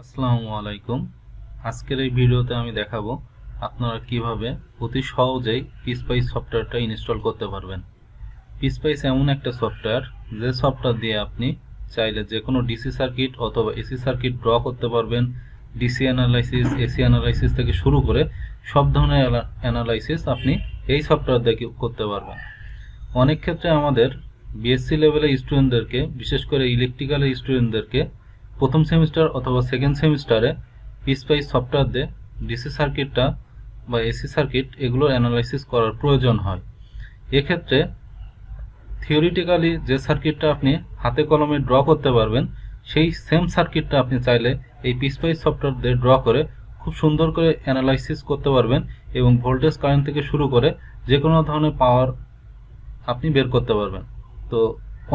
আসসালামু আলাইকুম। আজকের এই ভিডিওতে আমি দেখাবো আপনারা কিভাবে অতি সহজেই PSpice সফটওয়্যারটা ইনস্টল করতে পারবেন। PSpice এমন একটা সফটওয়্যার যে সফটওয়্যার দিয়ে আপনি চাইলে যে কোনো ডিসি সার্কিট অথবা এসি সার্কিট ড্র করতে পারবেন। ডিসি অ্যানালাইসিস, এসি অ্যানালাইসিস থেকে শুরু করে সব ধরনের অ্যানালাইসিস আপনি এই সফটওয়্যার দিয়ে করতে পারবেন। অনেক ক্ষেত্রে আমাদের বিএসসি লেভেলের স্টুডেন্টদেরকে, বিশেষ করে ইলেকট্রিক্যালের স্টুডেন্টদেরকে প্রথম সেমিস্টার অথবা সেকেন্ড সেমিস্টারে PSpice সফটওয়্যার দিয়ে ডিসি সার্কিটটা বা এসি সার্কিট এগুলোর অ্যানালাইসিস করার প্রয়োজন হয়। এক্ষেত্রে থিওরিটিক্যালি যে সার্কিটটা আপনি হাতে কলমে ড্র করতে পারবেন, সেই সেম সার্কিটটা আপনি চাইলে এই PSpice সফটওয়্যার দিয়ে ড্র করে খুব সুন্দর করে অ্যানালাইসিস করতে পারবেন এবং ভোল্টেজ কারেন্ট থেকে শুরু করে যে কোনো ধরনের পাওয়ার আপনি বের করতে পারবেন। তো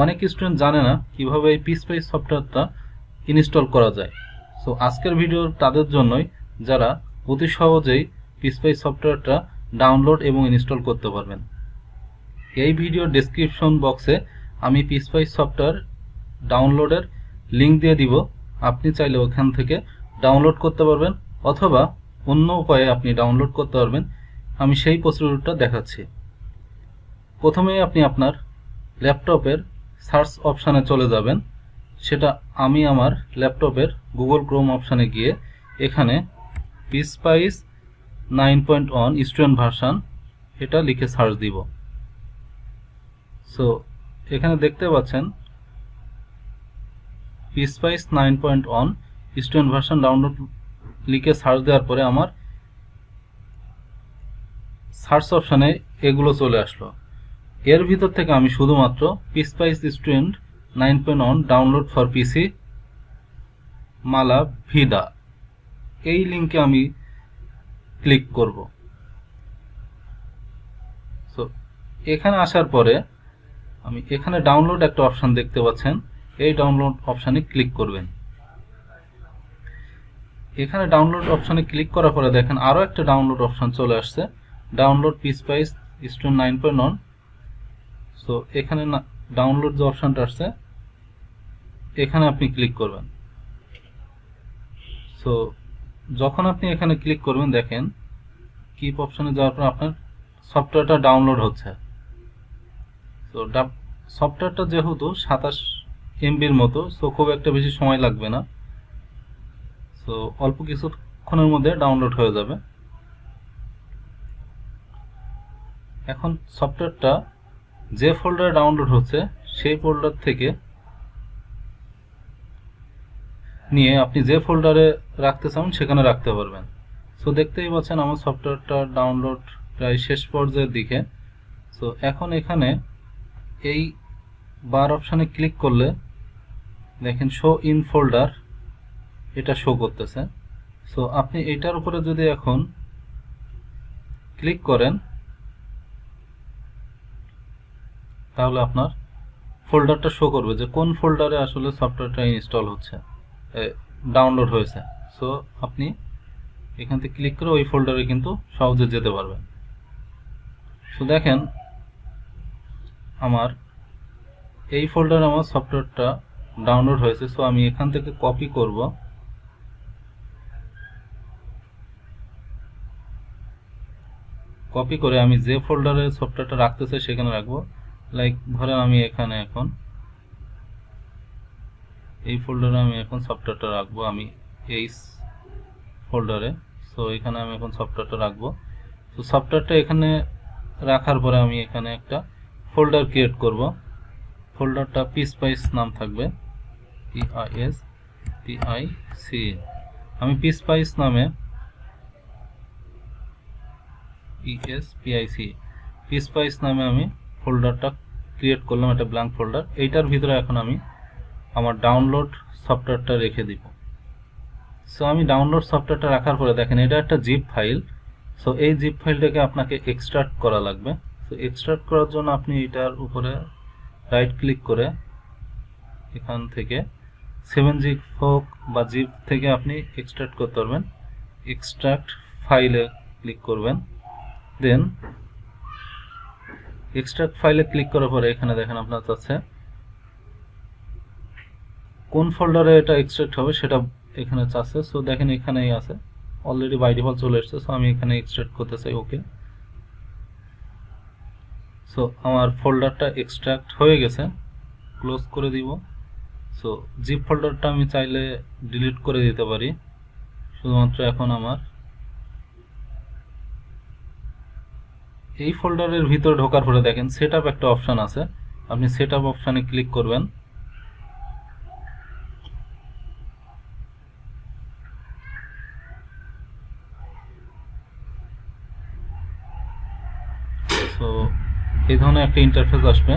অনেক স্টুডেন্ট জানে না কিভাবে এই PSpice সফটওয়্যারটা ইনস্টল করা যায়। সো আজকের ভিডিও তাদের জন্যই যারা অতি সহজেই PSpice সফটওয়্যারটা ডাউনলোড এবং ইনস্টল করতে পারবেন। এই ভিডিওর ডেসক্রিপশন বক্সে আমি PSpice সফটওয়্যার ডাউনলোডের লিঙ্ক দিয়ে দিব। আপনি চাইলে ওখান থেকে ডাউনলোড করতে পারবেন অথবা অন্য উপায়ে আপনি ডাউনলোড করতে পারবেন। আমি সেই প্রসিডিউরটা দেখাচ্ছি। প্রথমেই আপনি আপনার ল্যাপটপের সার্চ অপশানে চলে যাবেন। সেটা আমি আমার ল্যাপটপের গুগল ক্রোম অপশানে গিয়ে এখানে PSpice 9.1 স্টুডেন্ট ভার্সন এটা লিখে সার্চ দিব। সো এখানে দেখতে পাচ্ছেন PSpice 9.1 স্টুডেন্ট ভার্সন ডাউনলোড লিখে সার্চ দেওয়ার পরে আমার সার্চ অপশানে এগুলো চলে আসলো। এর ভিতর থেকে আমি শুধুমাত্র PSpice student 9.1 download for PC Mala Vida এই লিঙ্কে আমি ক্লিক করব। সো এখানে আসার পরে আমি এখানে ডাউনলোড একটা অপশন দেখতে পাচ্ছেন, এই ডাউনলোড অপশানে ক্লিক করবেন। এখানে ডাউনলোড অপশানে ক্লিক করার পরে দেখেন আরও একটা ডাউনলোড অপশন চলে আসছে, ডাউনলোড PSpice স্টুডেন্ট 9.1। সো এখানে ডাউনলোড যে অপশনটা আসছে এখানে আপনি ক্লিক করবেন। সো যখন আপনি এখানে ক্লিক করবেন দেখেন কিপ অপশনে যাওয়ার পর আপনার সফটওয়্যারটা ডাউনলোড হচ্ছে। তো সফটওয়্যারটা যেহেতু 27 MBর মতো, সো খুব একটা বেশি সময় লাগবে না। সো অল্প কিছুক্ষণের মধ্যে ডাউনলোড হয়ে যাবে। এখন সফটওয়্যারটা যে ফোল্ডারে ডাউনলোড হচ্ছে সেই ফোল্ডার থেকে নিয়ে আপনি যে ফোল্ডারে রাখতে চান সেখানে রাখতে পারবেন। সো দেখতেই পাচ্ছেন আমার সফটওয়্যারটা ডাউনলোড প্রায় শেষ পর্যায়ের দিকে। সো এখন এখানে এই বার অপশানে ক্লিক করলে দেখেন শো ইন ফোল্ডার এটা শো করতেছে। সো আপনি এটার উপরে যদি এখন ক্লিক করেন তাহলে আপনার ফোল্ডারটা শো করবে যে কোন ফোল্ডারে আসলে সফটওয়্যারটা ইনস্টল হচ্ছে, ডাউনলোড হয়েছে। সো আপনি এখান থেকে ক্লিক করে ওই ফোল্ডারে কিন্তু সহজে যেতে পারবেন। সো দেখেন আমার এই ফোল্ডারে আমার সফটওয়্যারটা ডাউনলোড হয়েছে। সো আমি এখান থেকে কপি করব, কপি করে আমি যে ফোল্ডারে সফটওয়্যারটা রাখতে চাই সেখানে রাখবো। লাইক ধরেন আমি এখানে এখন এই ফোল্ডারে আমি এখন সফটওয়্যারটা রাখবো, আমি এই ফোল্ডারে। সো এখানে আমি এখন সফটওয়্যারটা রাখবো। তো সফটওয়্যারটা এখানে রাখার পরে আমি এখানে একটা ফোল্ডার ক্রিয়েট করব। ফোল্ডারটা PSpice নাম থাকবে, PSpice। আমি PSpice নামে PSpice নামে আমি ফোল্ডারটা ক্রিয়েট করলাম, একটা ব্ল্যাঙ্ক ফোল্ডার। এইটার ভিতরে এখন আমি আমার ডাউনলোড সফটওয়্যারটা রেখে দিব। সো আমি ডাউনলোড সফটওয়্যারটা রাখার পরে দেখেন এটা একটা জিপ ফাইল। সো এই জিপ ফাইলটাকে আপনাকে এক্সট্রাক্ট করা লাগবে। তো এক্সট্রাক্ট করার জন্য আপনি এটার উপরে রাইট ক্লিক করে এখান থেকে 7zip হোক বা জিপ থেকে আপনি এক্সট্রাক্ট করতে পারবেন। এক্সট্রাক্ট ফাইলে ক্লিক করবেন, দেন এক্সট্রাক্ট ফাইলে ক্লিক করার পরে এখানে দেখেন আপনার কাছে কোন ফোল্ডারে এটা এক্সট্রাক্ট হবে সেটা এখানে চাচ্ছে। সো দেখেন এখানেই আছে, অলরেডি বাই ডিফল্ট চলে এসেছে। সো আমি এখানে এক্সট্রাক্ট করতে চাই, ওকে। সো আমার ফোল্ডারটা এক্সট্রাক্ট হয়ে গেছে, ক্লোজ করে দিব। সো জিপ ফোল্ডারটা আমি চাইলে ডিলিট করে দিতে পারি, শুধুমাত্র এখন আমার এই ফোল্ডারের ভিতরে ঢোকার পরে দেখেন সেটআপ একটা অপশন আছে, আপনি সেটআপ অপশনে ক্লিক করবেন। সো এই ধরনের একটা ইন্টারফেস আসবে।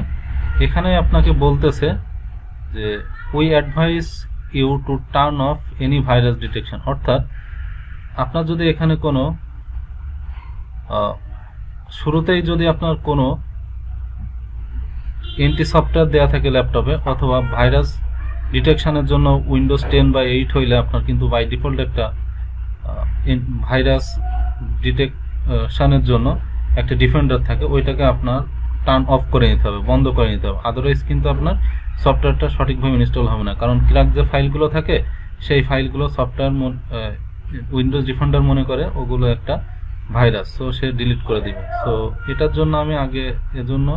এখানে আপনাকে বলতেছে যে we advise you to turn off any virus detection, অর্থাৎ আপনার যদি এখানে কোনো শুরুতেই যদি আপনার কোনো এন্টি সফটওয়্যার দেওয়া থাকে ল্যাপটপে, অথবা ভাইরাস ডিটেকশনের জন্য উইন্ডোজ 10 বা 8 হইলে আপনার কিন্তু বাই ডিফল্ট একটা ভাইরাস ডিটেকশনের জন্য একটা ডিফেন্ডার থাকে, ওইটাকে আপনার টার্ন অফ করে নিতে হবে, বন্ধ করে নিতে হবে। আদারওয়াইজ কিন্তু আপনার সফটওয়্যারটা সঠিকভাবে ইনস্টল হবে না, কারণ ক্র্যাক যে ফাইলগুলো থাকে সেই ফাইলগুলো সফটওয়্যার উইন্ডোজ ডিফেন্ডার মনে করে ওগুলো একটা ভাইরাস, সো সে ডিলিট করে দিবে। সো এটার জন্য আমি আগে এজন্য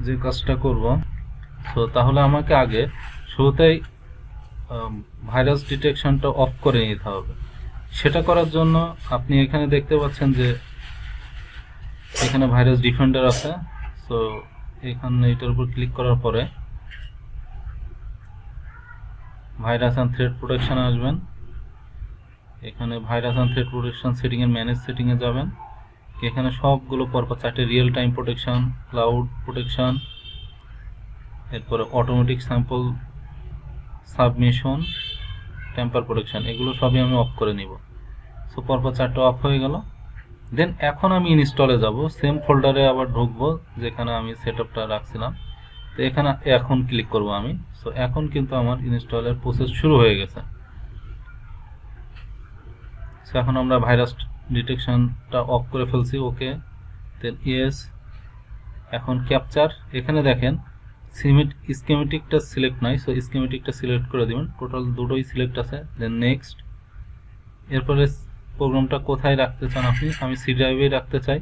যে কাজটা করব, সো তাহলে আমাকে আগে শুরুতেই ভাইরাস ডিটেকশনটা অফ করে নিতে হবে। সেটা করার জন্য আপনি এখানে দেখতে পাচ্ছেন যে এখানে ভাইরাস ডিফেন্ডার আছে। সো এখানে এটার উপর ক্লিক করার পরে ভাইরাস অ্যান্ড থ্রেট প্রোটেকশন আসবেন। এখানে virus and threat protection setting এর ম্যানেজ সেটিং এ যাবেন। এখানে সবগুলো পরপর চারটে real time protection, cloud protection, এরপরে automatic sample submission, tamper protection, এগুলো সবই আমি অফ করে নিব। সো পরপর চারটে অফ হয়ে গেল। দেন এখন আমি ইনস্টলে যাব, সেম ফোল্ডারে আবার ঢুকবো যেখানে আমি সেটআপটা রাখছিলাম। তো এখানে এখন ক্লিক করব আমি। সো এখন কিন্তু আমার ইনস্টলের প্রসেস শুরু হয়ে গেছে। সো এখন আমরা ভাইরাস ডিটেকশনটা অফ করে ফেলছি, ওকে। দেন ইয়েস। এখন ক্যাপচার, এখানে দেখেন স্কিমেটিকটা সিলেক্ট নাই, সো স্কিমেটিকটা সিলেক্ট করে দিবেন। টোটাল দুটোই সিলেক্ট আছে। Then next. এরপরে প্রোগ্রামটা কোথায় রাখতে চান আপনি, আমি সি ড্রাইভে রাখতে চাই,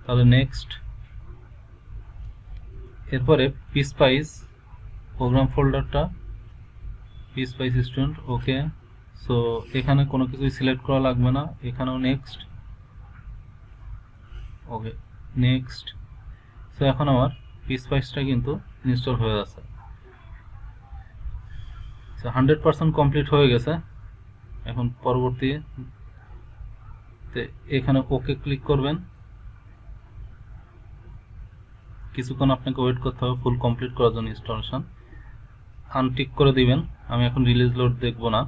তাহলে নেক্সট। এরপরে PSpice প্রোগ্রাম ফোল্ডারটা PSpice স্টুডেন্ট, ওকে। সো এখানে কোনো কিছুই সিলেক্ট করা লাগবে না, এখানেও নেক্সট, ওকে নেক্সট। সো এখন আমার PSpiceটা কিন্তু ইনস্টল হয়ে যাচ্ছে। সো 100% কমপ্লিট হয়ে গেছে। এখন পরবর্তী এখানে ওকে ক্লিক করবেন। কিছুক্ষণ আপনাকে ওয়েট করতে হবে ফুল কমপ্লিট করার জন্য ইনস্টলেশন। আনটিক করে দিবেন, আমি এখন রিলিজ লোড দেখব না।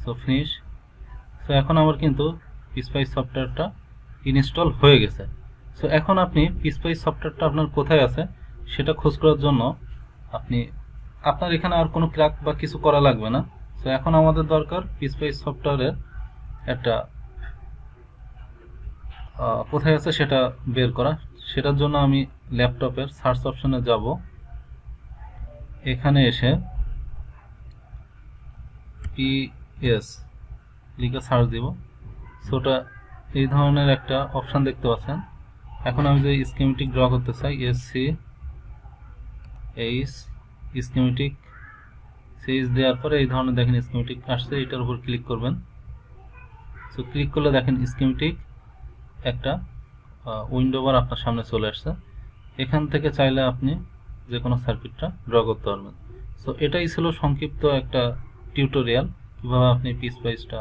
So finish. সো এখন আমার কিন্তু PSpice সফটওয়্যারটা ইনস্টল হয়ে গেছে। সো এখন আপনি PSpice সফটওয়্যারটা আপনার কোথায় আছে সেটা খোঁজ করার জন্য আপনার এখানে আর কোনো ক্র্যাক বা কিছু করা লাগবে না। সো এখন আমাদের দরকার PSpice সফটওয়্যারের একটা কোথায় আছে সেটা বের করা। সেটার জন্য আমি ল্যাপটপের সার্চ অপশনে যাব, এখানে এসে PS লিখে সার্চ দিব। সোটা এই ধরনের একটা অপশন দেখতে পাচ্ছেন। এখন আমি যে স্কিমেটিক ড্র করতে চাই, SCH স্কিমেটিক সিরিজ দেওয়ার পরে এই ধরনের দেখেন স্কিমেটিক আসছে, এটার উপর ক্লিক করবেন। সো ক্লিক করলে দেখেন স্কিমেটিক একটা উইন্ডো বার আপনার সামনে চলে আসছে। এখান থেকে চাইলে আপনি যে কোনো সার্কিটটা ড্র করতে পারবেন। সো এটাই ছিল সংক্ষিপ্ত একটা টিউটোরিয়াল কিভাবে আপনি PSpiceটা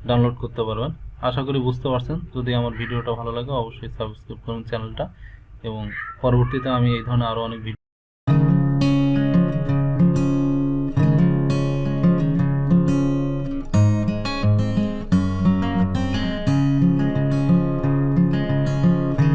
ডাউনলোড করতে পারবেন। আশা করি বুঝতে পারছেন। যদি আমার ভিডিওটা ভালো লাগে অবশ্যই সাবস্ক্রাইব করুন চ্যানেলটা, এবং পরবর্তীতে আমি এই ধরনের আরও অনেক ভিডিও